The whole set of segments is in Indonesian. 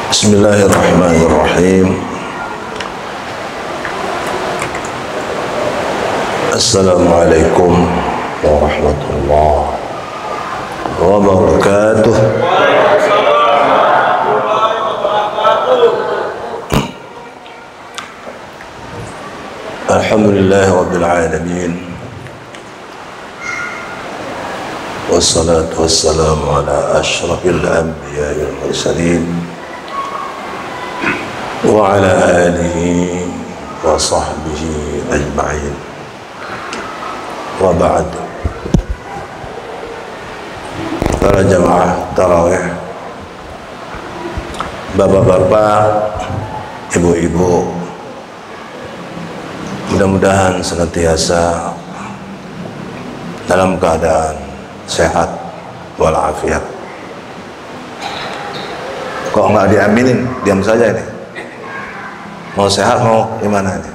Bismillahirrahmanirrahim. Assalamualaikum warahmatullahi wabarakatuh. Alhamdulillah rabbil alamin. Wassalatu wassalamu ala asyrafil anbiya'i wal mursalin wa ala alihi wa sahbihi ajma'in. Wa ba'd. Para jamaah tarawih, bapak-bapak, ibu-ibu, mudah-mudahan senantiasa dalam keadaan sehat walafiat. Kok nggak diaminin? Diam saja ini. Mau sehat mau gimana ini?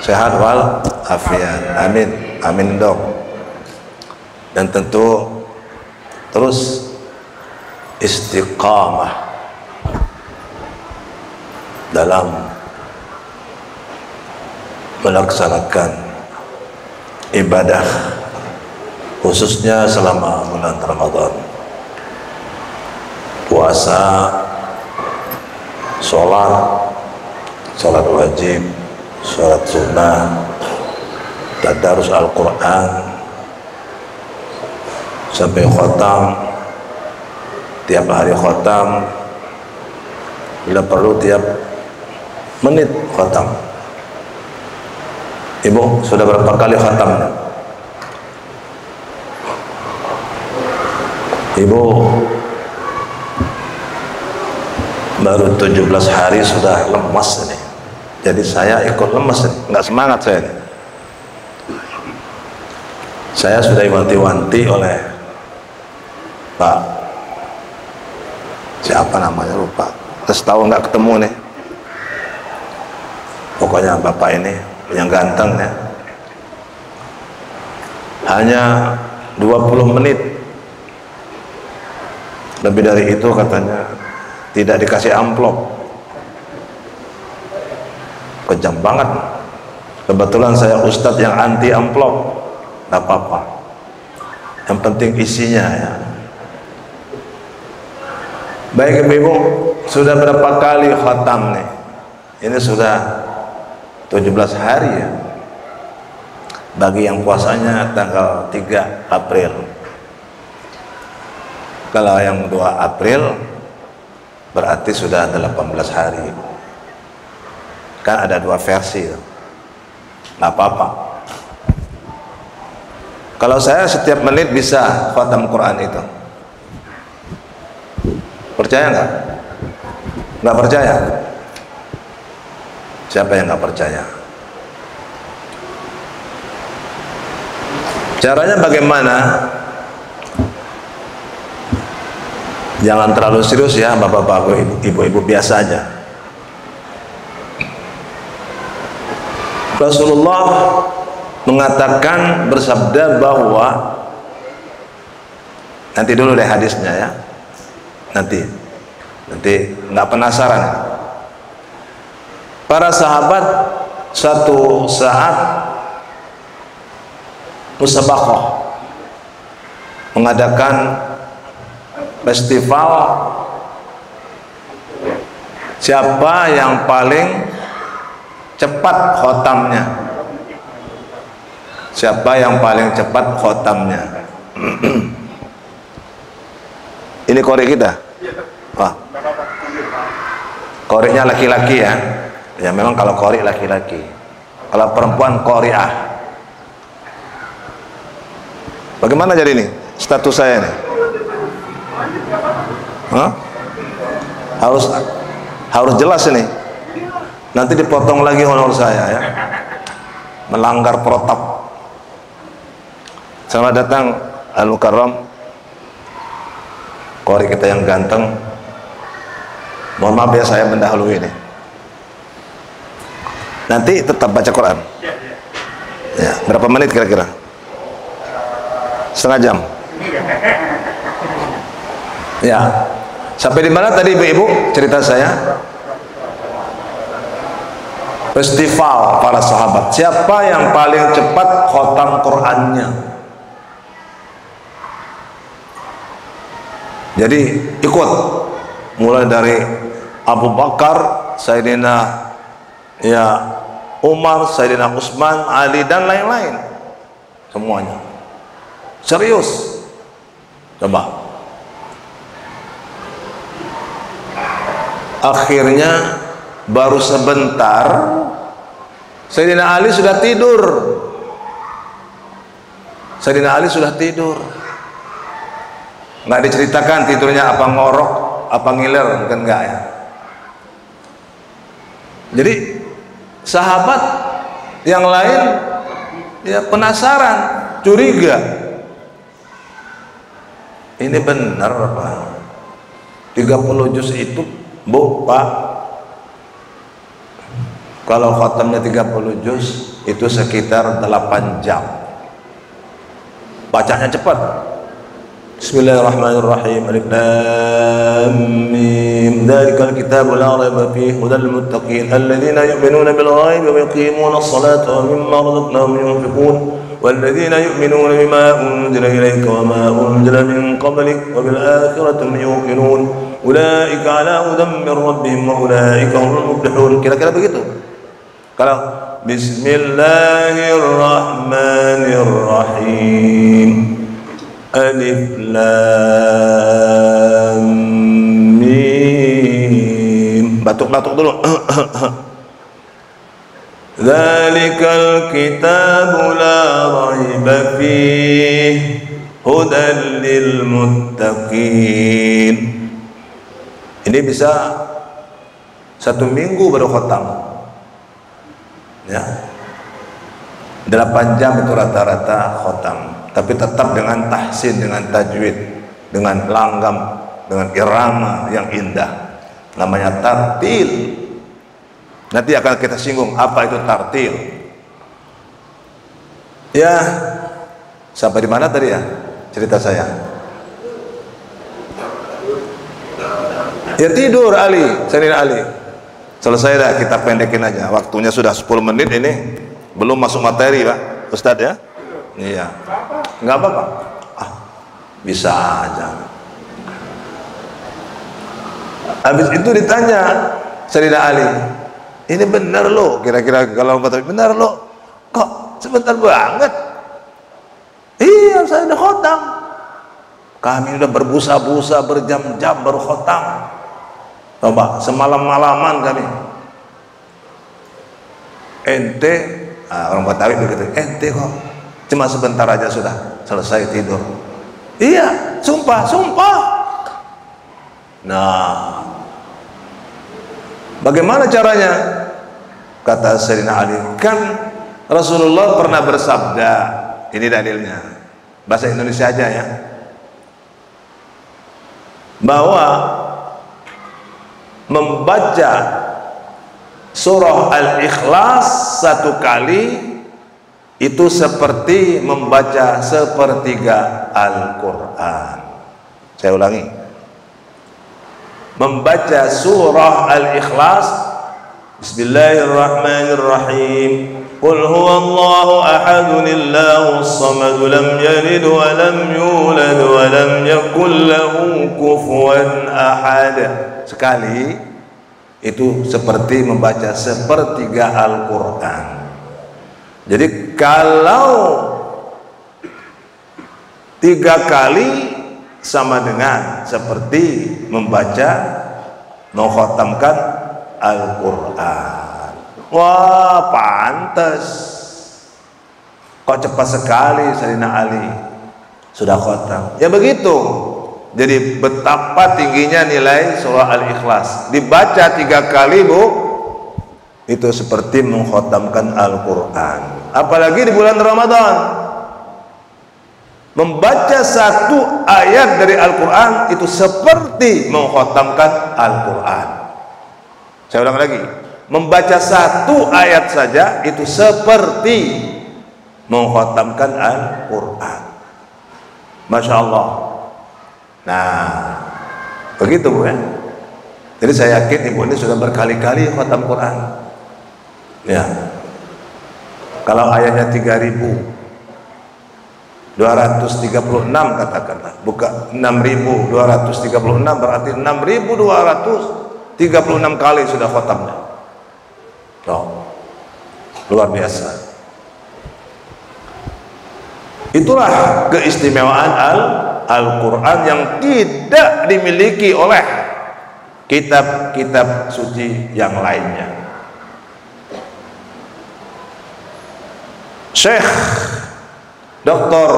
Sehat walafiat. Amin. Amin dok. Dan tentu terus istiqamah dalam melaksanakan ibadah, khususnya selama bulan Ramadan. Puasa, sholat wajib, sholat sunnah, tadarus Al-Quran sampai khotam, tiap hari khotam, bila perlu tiap menit khotam. Ibu sudah berapa kali khotam? Ibu baru 17 hari sudah lemas ini. Jadi saya ikut lemas ini, nggak semangat saya ini. Saya sudah diwanti-wanti oleh Pak, siapa namanya lupa, setahun nggak ketemu nih. Pokoknya bapak ini yang ganteng ya, hanya 20 menit, lebih dari itu katanya tidak dikasih amplop. Kejam banget. Kebetulan saya ustadz yang anti amplop, nggak apa-apa, yang penting isinya ya. Baik ibu, sudah berapa kali khatam nih? Ini sudah 17 hari ya. Bagi yang puasanya tanggal 3 April. Kalau yang 2 April berarti sudah 18 hari. Kan ada 2 versi. Nggak apa-apa. Kalau saya setiap menit bisa khatam Quran itu. Percaya nggak? Nggak percaya? Siapa yang nggak percaya? Caranya bagaimana? Jangan terlalu serius ya bapak-bapak, ibu-ibu, biasa aja. Rasulullah mengatakan, bersabda bahwa, nanti dulu deh hadisnya ya, nanti nggak penasaran. Para sahabat satu saat musabaqah, mengadakan festival siapa yang paling cepat khotamnya, siapa yang paling cepat khotamnya. Ini korek kita. Wah, koreknya laki-laki ya. Ya memang kalau korik laki-laki. Kalau perempuan koriah. Bagaimana jadi ini status saya nih? Hah? Harus jelas ini. Nanti dipotong lagi honor saya ya. Melanggar protap. Selamat datang Al-Mukarram. Kori kita yang ganteng. Mohon maaf ya saya mendahului ini. Nanti tetap baca Quran. Ya, berapa menit kira-kira? Setengah jam. Ya, Sampai di mana tadi ibu-ibu cerita saya? Festival para sahabat. Siapa yang paling cepat khotam Qur'annya? Jadi ikut, mulai dari Abu Bakar, Sayyidina Umar, Sayyidina Utsman, Ali dan lain-lain, semuanya serius. Coba, akhirnya baru sebentar Sayyidina Ali sudah tidur. Sayyidina Ali sudah tidur. Nggak diceritakan tidurnya apa ngorok, apa ngiler, mungkin enggak ya. Jadi sahabat yang lain ya penasaran, curiga. Ini benar apa? 30 juz itu, Bu, Pak. Kalau khatamnya 30 juz itu sekitar 8 jam. Bacanya cepat. Bismillahirrahmanirrahim. Alif Lam Mim. Dzalikal kitabu la raiba fihi hudal muttaqin alladzina yu'minuna bil ghaibi wa yuqimuna as-salata wa mimma razaqnahum yunfiqun walladzina yu'minuna bima unzila ilayka wa ma unzila min qablik wa bil akhirati hum yuqinun ulaika ala hudan min rabbihim wa ulaika humul muflihun. Kira-kira begitu. Kalau Bismillahirrahmanirrahim. Alif Lam Mim. Batuk-batuk dulu. Dzalikal kitabu la raiba fihi hudan lil muttaqin. Ini bisa 1 minggu baru khatam. Ya. 8 jam itu rata-rata khatam. Tapi tetap dengan tahsin, dengan tajwid, dengan langgam, dengan irama yang indah. Namanya tartil. Nanti akan kita singgung apa itu tartil. Ya, sampai di mana tadi ya cerita saya? Ya tidur Ali, Sayyidina Ali. Selesai dah, kita pendekin aja. Waktunya sudah 10 menit ini. Belum masuk materi, Pak Ustadz ya. Iya, nggak apa-apa. Bisa aja. Habis itu ditanya Sayyidina Ali, ini benar loh, kira-kira kalau benar loh, kok sebentar banget? Iya, saya udah khotam. Kami udah berbusa-busa berjam-jam baru khotam. Coba semalam-malaman kami. Ente, orang Betawi begitu. Ente kok cuma sebentar aja sudah selesai tidur. Iya, sumpah. Nah, bagaimana caranya? Kata Sayyidina Ali, kan Rasulullah pernah bersabda, ini dalilnya, bahasa Indonesia aja ya, bahwa membaca surah Al-Ikhlas 1 kali itu seperti membaca sepertiga Al-Quran. Saya ulangi, membaca surah Al-Ikhlas, Bismillahirrahmanirrahim, Qul huwallahu ahadun Allahus samad lam yalid wa lam yulad wa lam yakul lahu kufuwan ahad. Sekali itu seperti membaca sepertiga Al-Quran. Jadi kalau 3 kali sama dengan seperti membaca, mengkhatamkan Al-Quran. Wah, pantas. Kok cepat sekali Sayyidina Ali sudah khatam. Ya begitu. Jadi betapa tingginya nilai surah Al-Ikhlas. Dibaca 3 kali, Bu, itu seperti mengkhatamkan Al-Quran. Apalagi di bulan Ramadan, membaca 1 ayat dari Al-Quran itu seperti mengkhatamkan Al-Quran. Saya ulang lagi, membaca 1 ayat saja itu seperti mengkhatamkan Al-Quran. Masya Allah. Nah, Begitu Bu ya. Jadi saya yakin ibu ini sudah berkali-kali khatam Quran. Ya. Kalau ayatnya 3.236 katakanlah, bukan 6.236, berarti 6.236 kali sudah khatamnya. Oh, luar biasa. Itulah keistimewaan Al-Quran yang tidak dimiliki oleh kitab-kitab suci yang lainnya. Syekh Dr.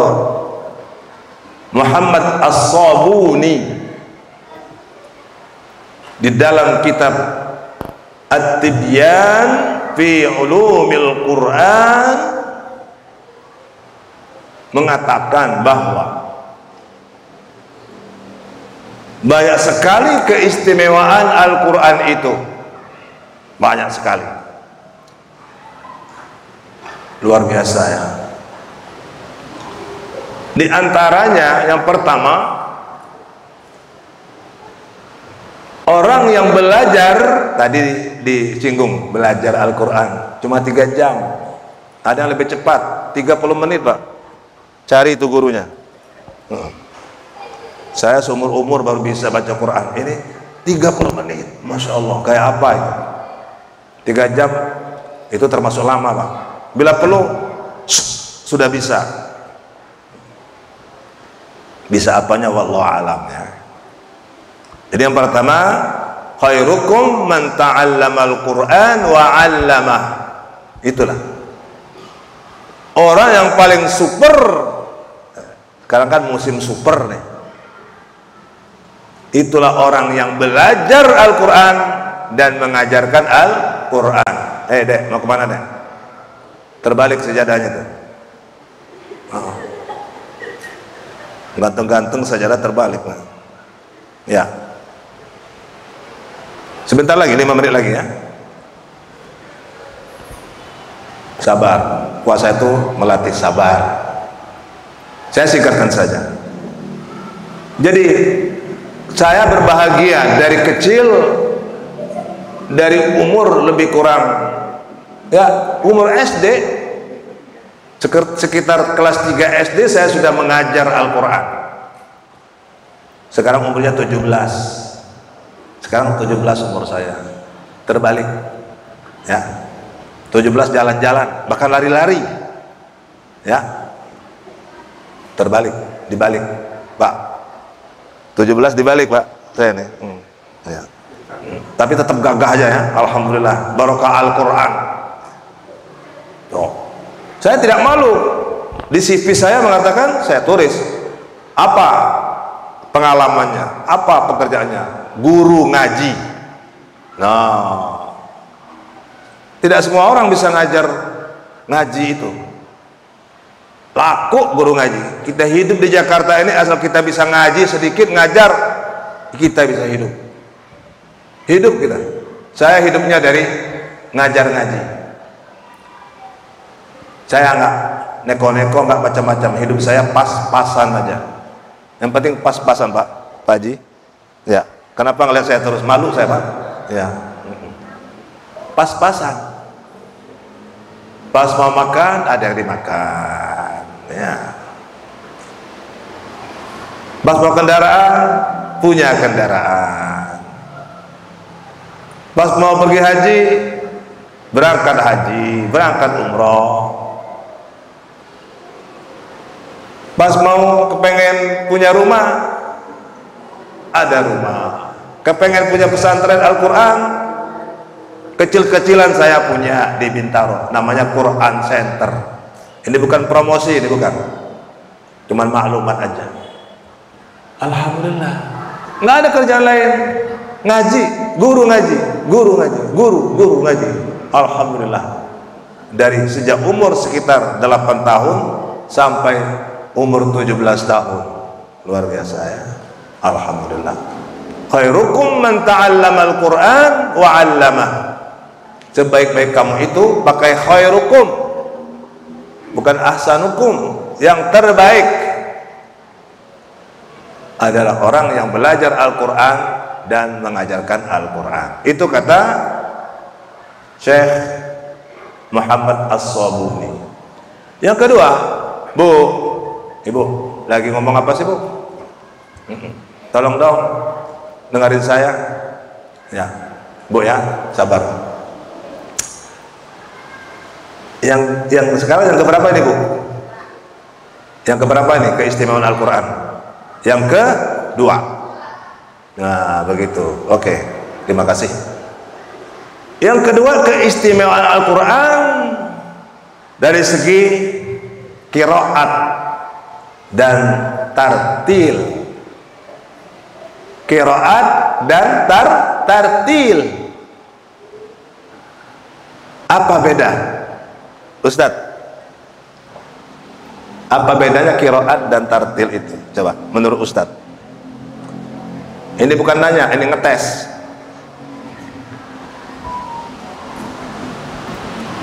Muhammad As-Sabuni di dalam kitab At-Tibyan fi Ulumil Quran mengatakan bahwa banyak sekali keistimewaan Al-Quran itu, banyak sekali, luar biasa ya. Di antaranya yang pertama, orang yang belajar, tadi disinggung, belajar Al-Quran cuma 3 jam, ada yang lebih cepat 30 menit Pak, cari itu gurunya. Saya seumur umur baru bisa baca Quran, ini 30 menit, Masya Allah, kayak apa itu? 3 jam itu termasuk lama Pak. Bila perlu sudah bisa. Bisa apanya wallahu alam ya. Jadi yang pertama, khairukum man ta'allamal Quran wa 'allamah. Itulah orang yang paling super. Sekarang kan musim super nih. Itulah orang yang belajar Al-Quran dan mengajarkan Al-Quran. Dek, mau kemana Dek? Terbalik sejadahnya tuh. Oh. Gantung-gantung sajadah terbalik. Ya. Sebentar lagi, 5 menit lagi ya. Sabar. Puasa itu melatih sabar. Saya singkatkan saja. Jadi saya berbahagia dari kecil, dari umur lebih kurang ya umur SD, sekitar kelas 3 SD saya sudah mengajar Al-Quran. Sekarang umurnya 17. Sekarang 17 umur saya. Terbalik ya, 17 jalan-jalan, bahkan lari-lari ya. Terbalik, dibalik Pak, 17 dibalik Pak saya nih. Ya. Tapi tetap gagah aja ya, alhamdulillah, barokah Al-Quran. Saya tidak malu, di CV saya mengatakan, saya tulis apa pengalamannya, apa pekerjaannya, guru ngaji. Nah, tidak semua orang bisa ngajar ngaji itu. Laku guru ngaji. Kita hidup di Jakarta ini, asal kita bisa ngaji sedikit, ngajar, kita bisa hidup. Hidup kita. Saya hidupnya dari ngajar ngaji. Saya nggak neko-neko, nggak macam-macam. Hidup saya pas-pasan aja. Yang penting pas-pasan Pak Haji. Ya. Kenapa ngeliat saya terus malu saya Pak? Ya. Pas-pasan. Pas mau makan ada yang dimakan. Ya. Pas mau kendaraan punya kendaraan. Pas mau pergi haji, berangkat haji, berangkat umroh. Pas mau kepengen punya rumah, ada rumah. Kepengen punya pesantren Al-Quran, kecil-kecilan saya punya di Bintaro, namanya Quran Center. Ini bukan promosi, ini bukan, cuman maklumat aja. Alhamdulillah, nggak ada kerjaan lain, ngaji, guru ngaji, guru ngaji, guru ngaji. Alhamdulillah, dari sejak umur sekitar 8 tahun sampai umur 17 tahun, luar biasa ya. Alhamdulillah. Khairukum man ta'allamal Quran wa 'allamah. Sebaik-baik kamu itu pakai khairukum, bukan ahsanukum, yang terbaik. adalah orang yang belajar Al-Quran dan mengajarkan Al-Quran. Itu kata Syekh Muhammad As-Sabuni. Yang kedua, Bu, Ibu lagi ngomong apa sih, Bu? Tolong dong dengerin saya ya, Bu ya, sabar. Yang sekarang yang keberapa ini, Bu? Yang keberapa ini keistimewaan Al-Quran? Yang kedua. Nah begitu, oke, terima kasih. Yang kedua, keistimewaan Al-Quran dari segi qiraat dan tartil. Qiraat dan tartil. Apa beda, Ustadz? Apa bedanya qiraat dan tartil itu? Coba, menurut Ustadz. Ini bukan nanya, ini ngetes.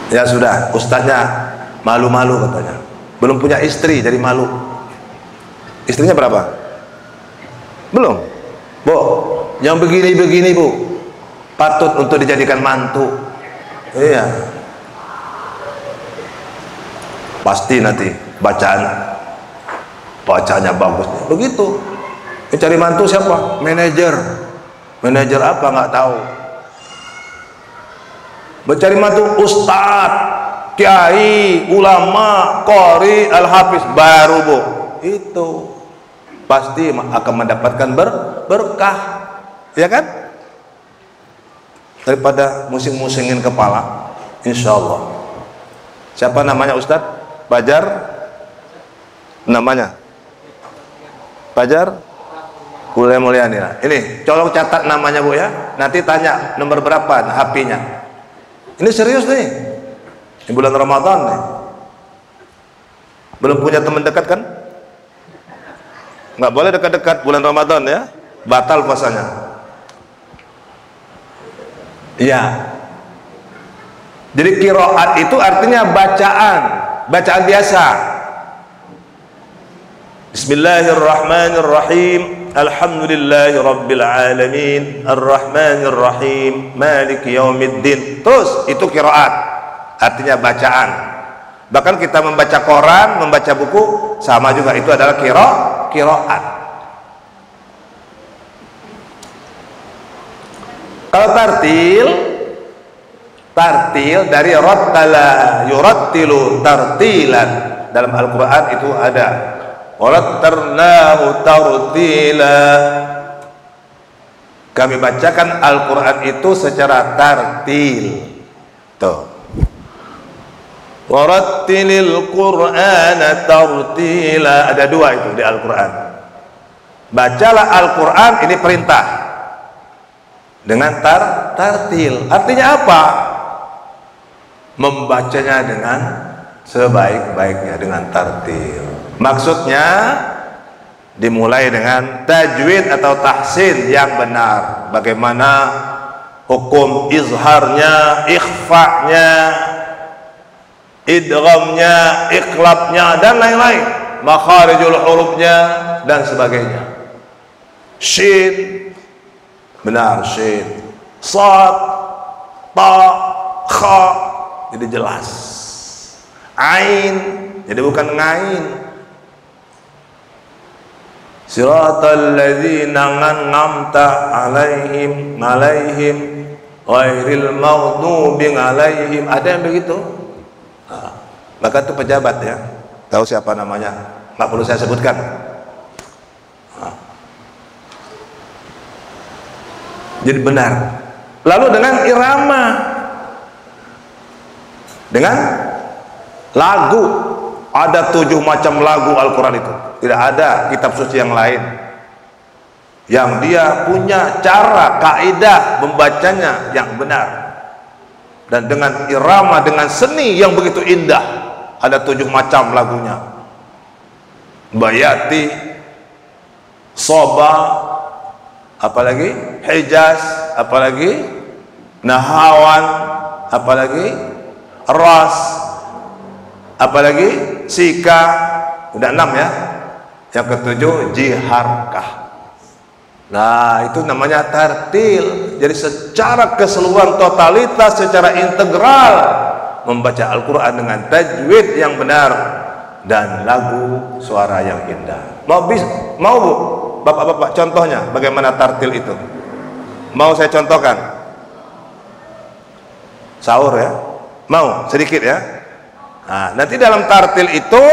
Ya sudah, Ustadznya malu-malu katanya. Belum punya istri, jadi malu. Istrinya berapa? Belum. Bu, yang begini-begini, Bu, patut untuk dijadikan mantu. Iya. Pasti nanti bacaannya bagus. Begitu. Cari mantu siapa? Manajer. Manajer apa nggak tahu. Mencari mantu ustadz, kiai, ulama, qori, al-hafiz baru, Bu. Itu pasti akan mendapatkan berkah, ya kan? Daripada musing-musingin kepala, insya Allah. Siapa namanya Ustadz? Fajar? Namanya? Fajar? Kuliah Mulyani. Ini, colok catat namanya, Bu ya. Nanti tanya nomor berapa HP-nya. Ini serius nih. Ini bulan Ramadan nih. Belum punya teman dekat kan? Nggak boleh dekat-dekat bulan Ramadan ya. Batal puasanya. Iya. Jadi qiraat itu artinya bacaan biasa. Bismillahirrahmanirrahim. Alhamdulillahi rabbil alamin, arrahmanir rahim, maliki yaumiddin. Terus itu qiraat, artinya bacaan. Bahkan kita membaca koran, membaca buku sama juga, itu adalah qiraat. Kalau tartil dari rattala yurattilu tartilan. Dalam Al-Quran itu ada warattarnahu tartila. Kami bacakan Al-Quran itu secara tartil. Tuh, warattilil qur'ana tartila. Ada dua itu di Al-Quran. Bacalah Al-Quran, ini perintah dengan tartil. Artinya apa? Membacanya dengan sebaik-baiknya, dengan tartil. Maksudnya dimulai dengan tajwid atau tahsin yang benar. Bagaimana hukum izharnya, ikhfa'nya, idghamnya, iqlabnya, dan lain-lain, makharijul hurufnya dan sebagainya. Shin benar, shin, sad, ta, kha, jadi jelas. Ain jadi bukan ngain. Siratal ladzina an'amta alaihim ghairil maghdubi alaihim. Ada yang begitu? Nah, maka itu pejabat ya. Tahu siapa namanya? Nggak perlu saya sebutkan. Nah. Jadi benar. Lalu dengan irama, dengan lagu, ada 7 macam lagu Al-Quran itu. Tidak ada kitab suci yang lain yang dia punya cara, kaidah membacanya yang benar, dan dengan irama, dengan seni yang begitu indah. Ada 7 macam lagunya. Bayati, Soba, apalagi Hijaz, apalagi Nahawan, apalagi Ras, apalagi Sika. Udah 6 ya. Yang ke-7 Jiharkah. Nah, itu namanya tartil. Jadi secara keseluruhan, totalitas, secara integral membaca Al-Quran dengan tajwid yang benar dan lagu suara yang indah. Mau Bu, bapak-bapak, contohnya bagaimana tartil itu? Mau saya contohkan? Sahur ya? Mau sedikit ya? Nah, nanti dalam tartil itu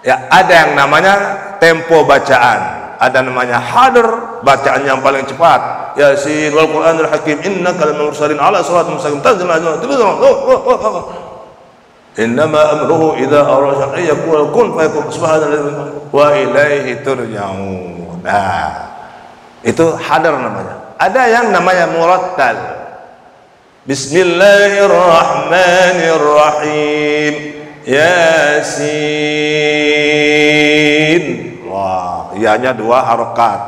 ya ada yang namanya tempo bacaan, ada namanya hadr, bacaan yang paling cepat. Yasin wal Qur'anul Hakim innaka laminal mursalin ala siratal mustaqim tanzilul innama amruhu idza arada an yaqula kun fayakun subhanallahi wa ilaihi turja'un. Nah, itu hadr namanya. Ada yang namanya murattal. Bismillahirrahmanirrahim. Yasin. Wah, ianya 2 harokat,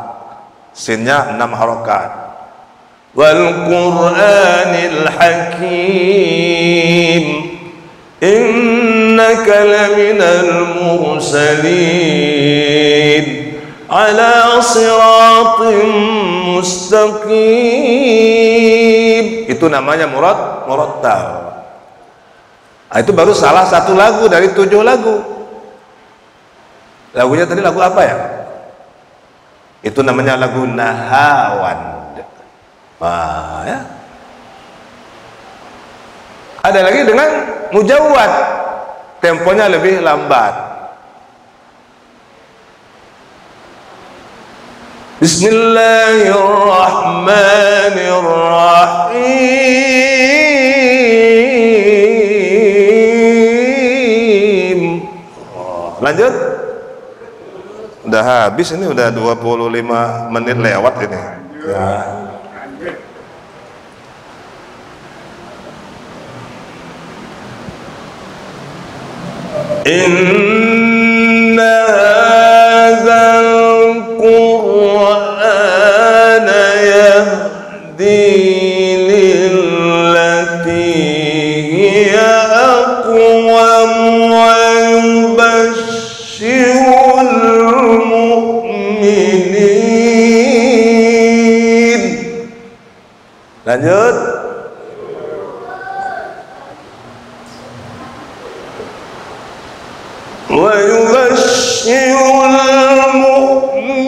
sinnya 6 harokat. Wal Qur'anil Hakim innaka laminal mursalin ala siratim mustaqim. Itu namanya murattal. Nah, itu baru salah satu lagu dari 7 lagu. Lagunya tadi lagu apa ya? Itu namanya lagu Nahawand. Wah, ya. Ada lagi dengan mujawwad, temponya lebih lambat. Bismillahirrahmanirrahim. Lanjut. Udah habis ini, udah 25 menit lewat ini ya. Inna hadzal Qur'ana yahdi lillati hiya aqwam wa yubashshirul mu'minin. Lanjut. Wa yubashshirul mu'minina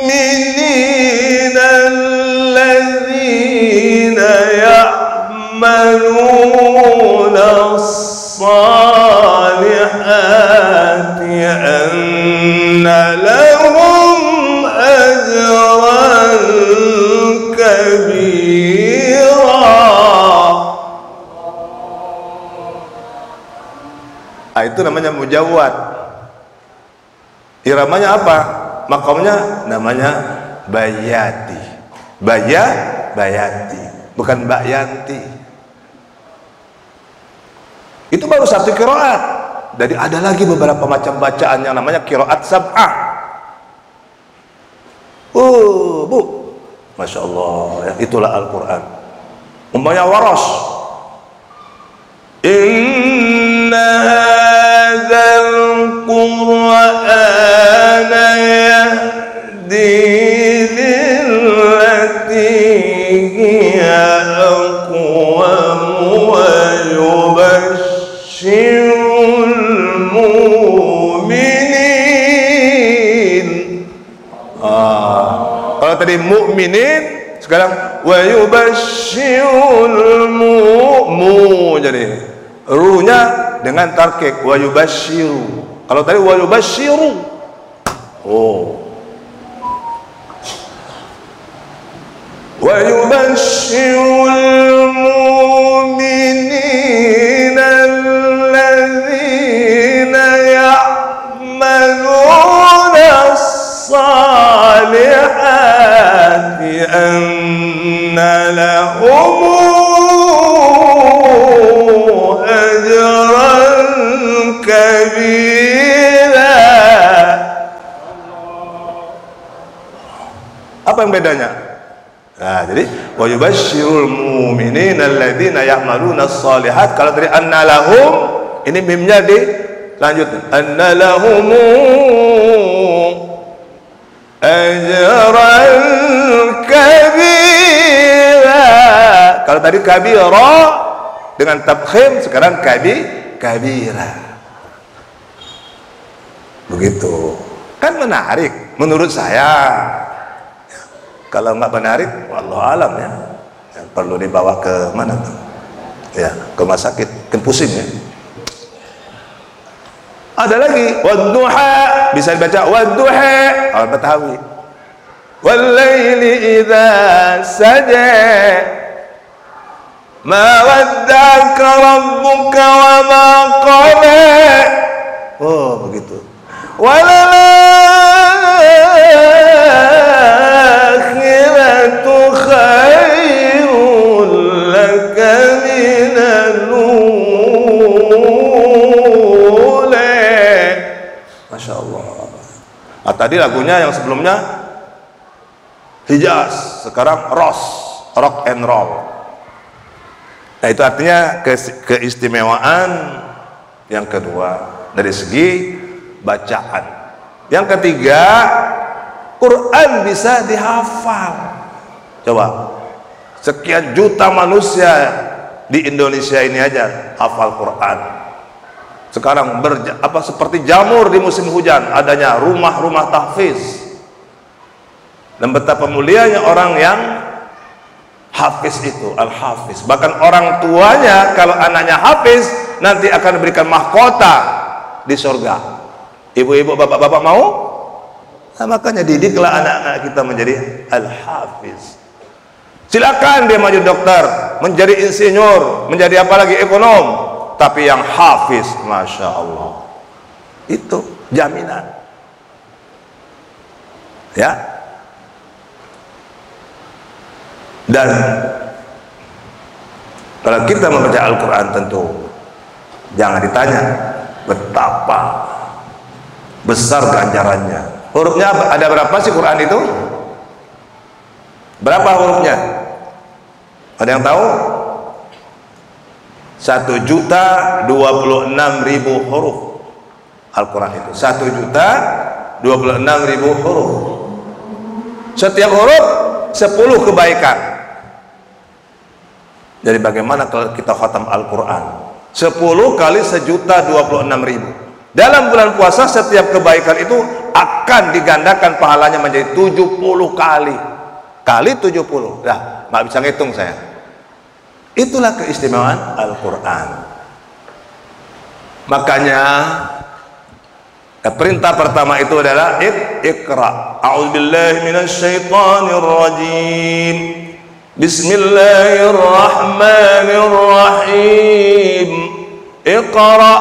alladzina ya'maluna as-salihati anna lahum ajran kabira. Itu namanya mujawwad. Iramanya apa? Makamnya namanya bayati. Bayati, bukan bayanti. Itu baru satu qiraat. Jadi ada lagi beberapa macam bacaan yang namanya qiraat sab'ah. Bu, Masya Allah ya, itulah Al-Quran. Umpamanya waras. Inna hadzal Qur'ana yahdi lillati hiya aqwam wa yubashshirul mu'minin. Kalau tadi mu'minin, sekarang wa yubashshirul mu'mu, jadi ruhnya dengan tarkik wa yubashshiru. Kalau tadi wa yubashshiru, wa yubashshirul mu'minina alladzina ya'maluna as-salihati anna lahum ajran kabira. Apa yang bedanya? Nah, jadi wa yubashshirul mu'minina alladzina ya'maluna as-salihat. Kalau dari anna lahum, ini mimnya dilanjut anna lahum ajran Kalau tadi kabira dengan tafkhim, sekarang kabira. Begitu. Kan menarik menurut saya. Kalau nggak menarik, wallahu alam ya. Yang perlu dibawa ke mana tuh? Ya, ke rumah sakit, kan pusing ya. Ada lagi wadduha, bisa dibaca wadduha, orang Betawi. Wallaili idza saja, ma wadda'aka rabbuka wa ma qala. Oh, begitu. Walal akhiratu khairul laka minal ula. Masya Allah. Nah, tadi lagunya yang sebelumnya Hijaz, sekarang rock and roll. Nah, itu artinya keistimewaan yang kedua dari segi bacaan. Yang ketiga, Quran bisa dihafal. Coba, sekian juta manusia di Indonesia ini aja hafal Quran. Sekarang seperti jamur di musim hujan, adanya rumah-rumah tahfiz. Dan betapa mulianya orang yang hafiz itu, al-hafiz. Bahkan orang tuanya kalau anaknya hafiz nanti akan diberikan mahkota di surga. Ibu-ibu, bapak-bapak mau? Nah, makanya didiklah anak-anak kita menjadi al-hafiz. Silakan dia maju dokter, menjadi insinyur, menjadi apa lagi, ekonom, tapi yang hafiz, masya Allah, itu jaminan. Ya. Dan kalau kita membaca Al-Quran tentu jangan ditanya betapa besar ganjarannya. Hurufnya ada berapa sih Quran itu? Berapa hurufnya? Ada yang tahu? 1.026.000 huruf Al-Quran itu. 1.026.000 huruf. Setiap huruf 10 kebaikan. Jadi bagaimana kalau kita khatam Al-Quran 10 kali 1.026.000. Dalam bulan puasa setiap kebaikan itu akan digandakan pahalanya menjadi 70 kali 70. Nah, nggak bisa ngitung saya. Itulah keistimewaan Al-Quran. Makanya perintah pertama itu adalah Iqra. A'udzubillahi minasyaitonirrajim. Bismillahirrahmanirrahim. Iqra.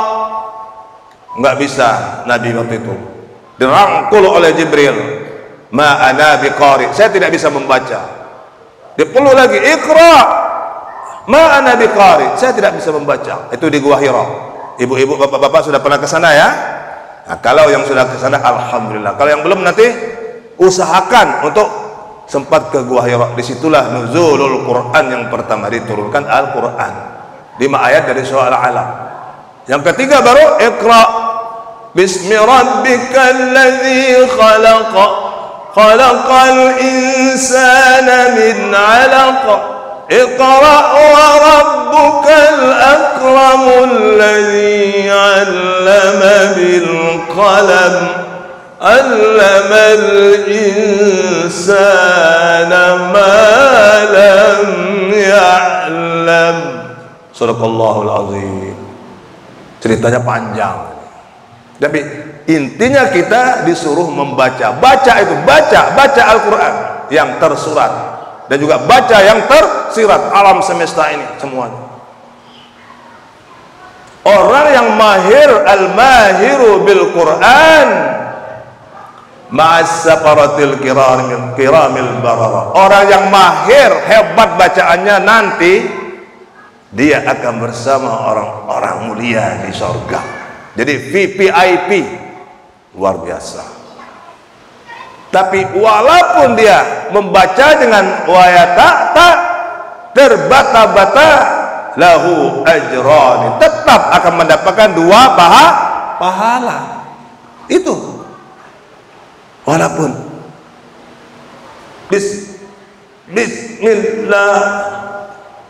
Enggak bisa Nabi waktu itu dirangkul oleh Jibril. Ma ana biqari. Saya tidak bisa membaca. Dipeluk lagi, Iqra. Ma ana biqari. Saya tidak bisa membaca. Itu di Gua Hira. Ibu-ibu, bapak-bapak sudah pernah ke sana ya? Nah, kalau yang sudah ke sana alhamdulillah. Kalau yang belum nanti usahakan untuk sempat ke Gua Hira. Disitulah nuzulul Quran yang pertama diturunkan Al-Quran 5 ayat dari surah Al-Alaq. Yang ketiga baru Iqra bismi rabbikal ladzi khalaq khalaqal insana min 'alaq Iqra wa rabbukal akramul ladzi 'allama bil qalam Allamal insana ma lam ya'lam. Sadaqallahul azim. Ceritanya panjang, tapi intinya kita disuruh membaca. Baca itu, baca Al-Quran yang tersurat dan juga baca yang tersirat, alam semesta ini semuanya. Orang yang mahir, al-mahiru bil Quran ma'as safaratil kiramil barara. Orang yang mahir, hebat bacaannya, nanti dia akan bersama orang-orang mulia di surga. Jadi VVIP luar biasa. Tapi walaupun dia membaca dengan wayata terbata-bata lahu ajrani, tetap akan mendapatkan 2 pahala. Itu walaupun bismillah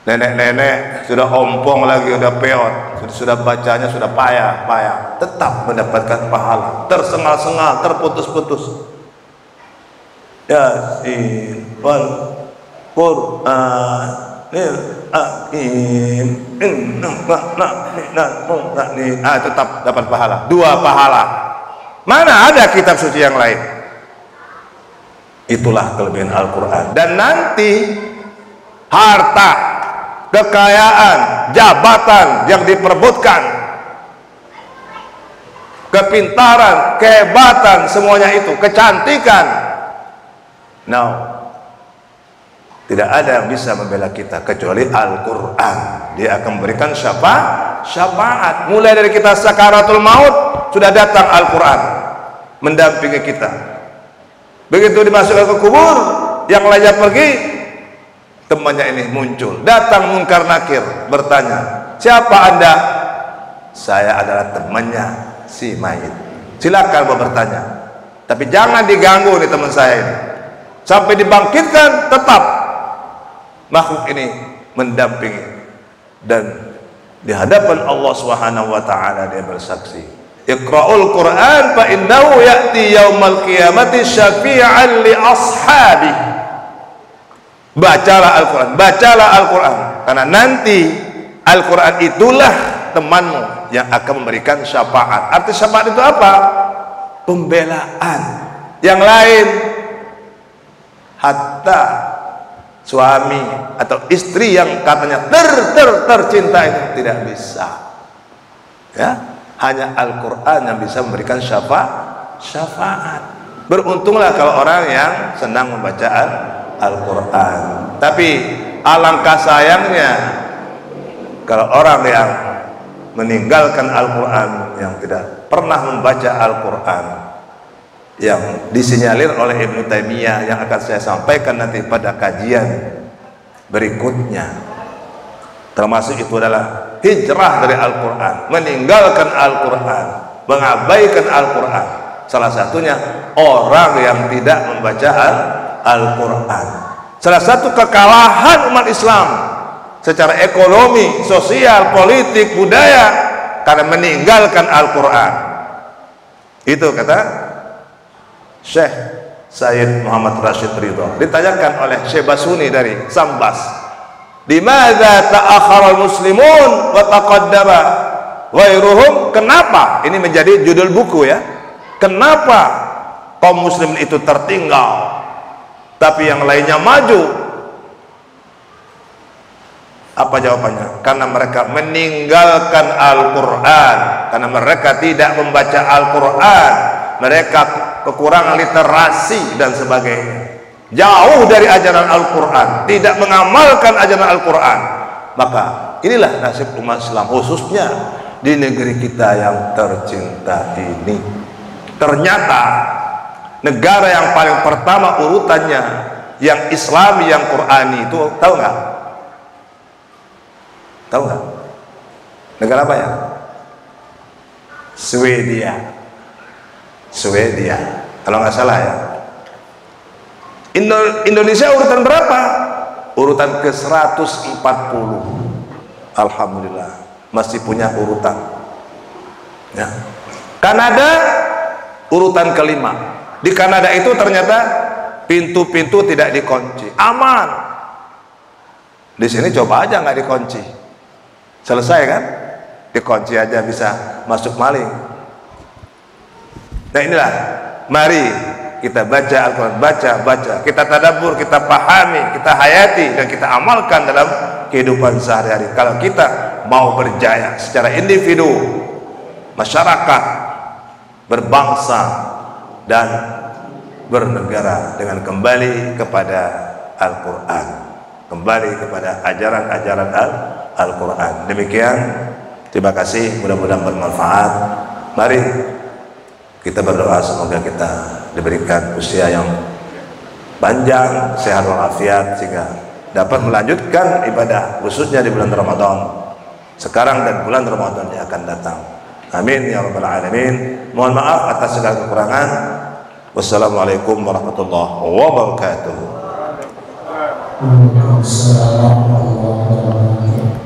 nenek-nenek sudah ompong lagi, sudah peot, sudah bacanya sudah payah, tetap mendapatkan pahala, tersengal-sengal, terputus-putus. Yasin wal Qur'anil Hakim tetap dapat pahala, 2 pahala. Mana ada kitab suci yang lain? Itulah kelebihan Al-Quran. Dan nanti harta, kekayaan, jabatan yang diperebutkan, kepintaran, kehebatan, semuanya itu, kecantikan, tidak ada yang bisa membela kita kecuali Al-Quran. Dia akan memberikan syafaat. Mulai dari kita sakaratul maut sudah datang Al-Quran mendampingi kita. Begitu dimasukkan ke kubur, yang lainnya pergi, temannya ini muncul, datang Munkar Nakir bertanya, siapa anda? Saya adalah temannya si mayit. Silakan mau bertanya, tapi jangan diganggu nih teman saya ini. Sampai dibangkitkan, tetap makhluk ini mendampingi, dan di hadapan Allah Subhanahu wa taala dia bersaksi, Iqra'ul Qur'an fa innahu ya'ti yaumal qiyamati syafi'an li ashabi. Bacalah Al-Quran, karena nanti Al-Quran itulah temanmu yang akan memberikan syafaat. Arti syafaat itu apa? Pembelaan. Yang lain, hatta suami atau istri yang katanya tercinta itu tidak bisa, ya, hanya Al-Quran yang bisa memberikan syafaat. Beruntunglah kalau orang yang senang membaca Al-Quran. Tapi alangkah sayangnya kalau orang yang meninggalkan Al-Quran, yang tidak pernah membaca Al-Quran, yang disinyalir oleh Ibnu Taimiyah yang akan saya sampaikan nanti pada kajian berikutnya. Termasuk itu adalah hijrah dari Al-Quran, meninggalkan Al-Quran, mengabaikan Al-Quran. Salah satunya orang yang tidak membaca Al-Quran. Salah satu kekalahan umat Islam secara ekonomi, sosial, politik, budaya karena meninggalkan Al-Quran. Itu kata Syekh Sayyid Muhammad Rashid Ridho. Ditanyakan oleh Syekh Basuni dari Sambas, "Limadza ta'akhkhara al-muslimun wa taqaddama ghairuhum?" Kenapa? Ini menjadi judul buku, ya. Kenapa kaum muslimin itu tertinggal tapi yang lainnya maju? Apa jawabannya? Karena mereka meninggalkan Al-Quran, karena mereka tidak membaca Al-Quran, mereka kekurangan literasi dan sebagainya, jauh dari ajaran Al-Quran, tidak mengamalkan ajaran Al-Quran. Maka inilah nasib umat Islam, khususnya di negeri kita yang tercinta ini. Ternyata negara yang paling pertama urutannya yang Islami, yang Qurani itu, tahu nggak? Tahu nggak? Negara apa ya? Swedia, kalau nggak salah ya. Indonesia urutan berapa? Urutan ke 140. Alhamdulillah masih punya urutan, ya. Kanada urutan kelima. Di Kanada itu ternyata pintu-pintu tidak dikunci, aman. Di sini coba aja nggak dikunci, selesai kan? Dikunci aja bisa masuk maling. Nah inilah, mari kita baca Al-Quran, baca, kita tadabbur, kita pahami, kita hayati, dan kita amalkan dalam kehidupan sehari-hari. Kalau kita mau berjaya secara individu, masyarakat, berbangsa, dan bernegara dengan kembali kepada Al-Quran, kembali kepada ajaran-ajaran Al-Quran. Demikian, terima kasih, mudah-mudahan bermanfaat. Mari kita berdoa semoga kita diberikan usia yang panjang, sehat walafiat, sehingga dapat melanjutkan ibadah khususnya di bulan Ramadan sekarang dan bulan Ramadan yang akan datang. Amin ya rabbal alamin. Mohon maaf atas segala kekurangan. Wassalamualaikum warahmatullahi wabarakatuh. Waalaikumsalam warahmatullahi wabarakatuh.